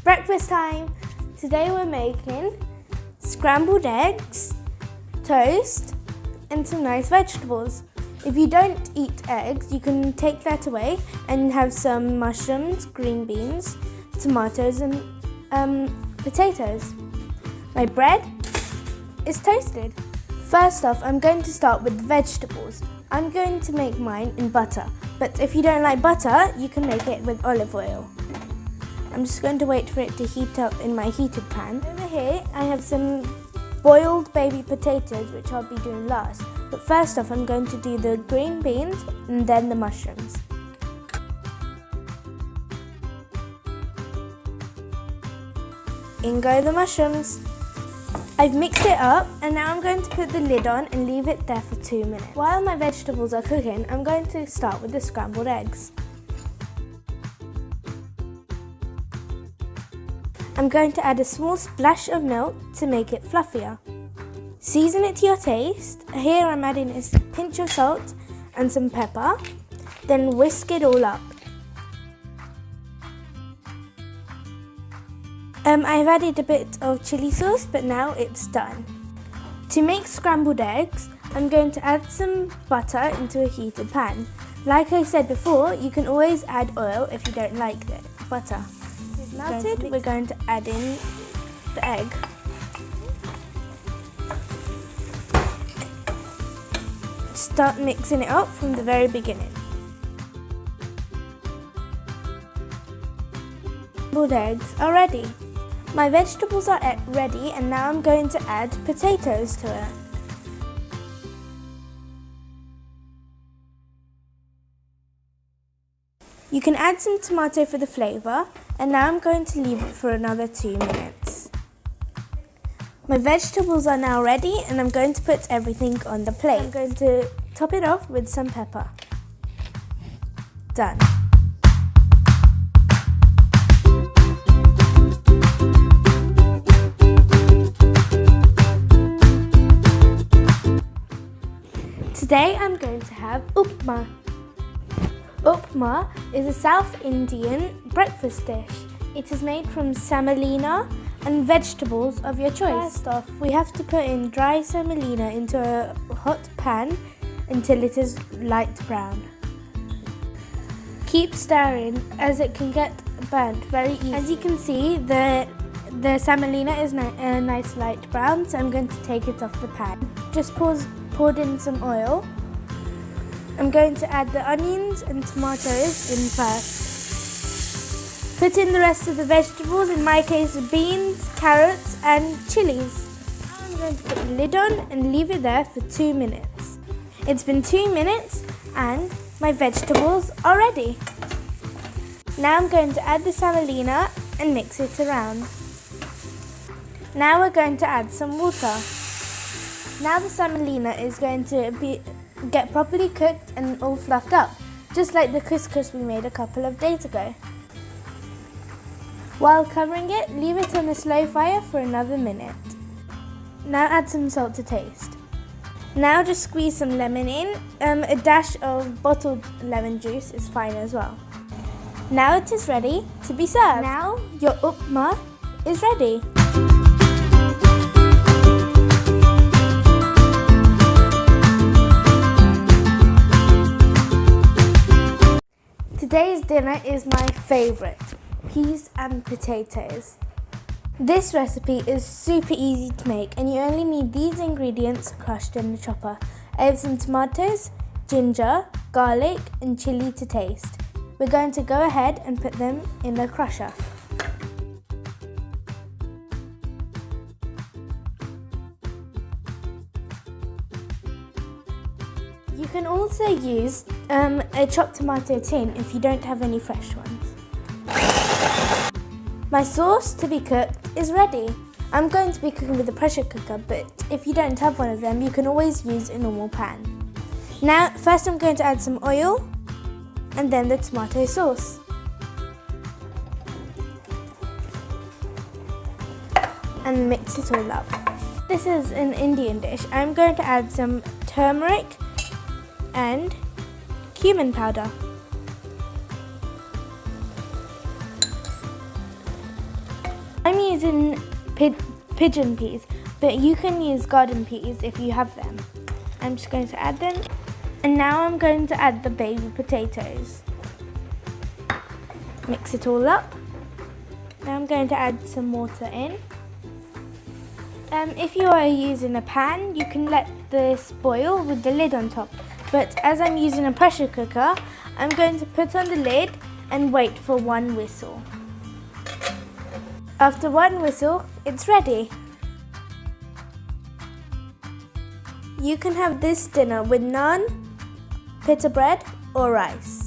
Breakfast time! Today we're making scrambled eggs, toast and some nice vegetables. If you don't eat eggs, you can take that away and have some mushrooms, green beans, tomatoes and potatoes. My bread is toasted. First off, I'm going to start with vegetables. I'm going to make mine in butter, but if you don't like butter, you can make it with olive oil. I'm just going to wait for it to heat up in my heated pan. Over here, I have some boiled baby potatoes, which I'll be doing last. But first off, I'm going to do the green beans and then the mushrooms. In go the mushrooms. I've mixed it up and now I'm going to put the lid on and leave it there for 2 minutes. While my vegetables are cooking, I'm going to start with the scrambled eggs. I'm going to add a small splash of milk to make it fluffier. Season it to your taste. Here I'm adding a pinch of salt and some pepper. Then whisk it all up. I've added a bit of chili sauce, but now it's done. To make scrambled eggs, I'm going to add some butter into a heated pan. Like I said before, you can always add oil if you don't like the butter. It's melted, we're going to add in the egg. Start mixing it up from the very beginning. Scrambled eggs are ready. My vegetables are ready and now I'm going to add potatoes to it. You can add some tomato for the flavour and now I'm going to leave it for another 2 minutes. My vegetables are now ready and I'm going to put everything on the plate. I'm going to top it off with some pepper. Done. Today I'm going to have upma. Upma is a South Indian breakfast dish. It is made from semolina and vegetables of your choice. First off, we have to put in dry semolina into a hot pan until it is light brown. Keep stirring as it can get burnt very easily. As you can see, the semolina is a nice light brown, so I'm going to take it off the pan. Just poured in some oil. I'm going to add the onions and tomatoes in first. Put in the rest of the vegetables, in my case beans, carrots and chilies. Now I'm going to put the lid on and leave it there for 2 minutes. It's been 2 minutes and my vegetables are ready. Now I'm going to add the semolina and mix it around. Now we're going to add some water. Now the semolina is going to get properly cooked and all fluffed up, just like the couscous we made a couple of days ago. While covering it, leave it on a slow fire for another minute. Now add some salt to taste. Now just squeeze some lemon in. A dash of bottled lemon juice is fine as well. Now it is ready to be served. Now your upma is ready. Today's dinner is my favourite, peas and potatoes. This recipe is super easy to make and you only need these ingredients crushed in the chopper. I have some tomatoes, ginger, garlic and chilli to taste. We're going to go ahead and put them in the crusher. You can also use a chopped tomato tin if you don't have any fresh ones. My sauce to be cooked is ready. I'm going to be cooking with a pressure cooker, but if you don't have one of them, you can always use a normal pan. Now, first I'm going to add some oil and then the tomato sauce. And mix it all up. This is an Indian dish. I'm going to add some turmeric and cumin powder. using pigeon peas, but you can use garden peas if you have them. I'm just going to add them. And now I'm going to add the baby potatoes. Mix it all up. Now I'm going to add some water in. If you are using a pan, you can let this boil with the lid on top. But as I'm using a pressure cooker, I'm going to put on the lid and wait for 1 whistle. After 1 whistle, it's ready. You can have this dinner with naan, pita bread or rice.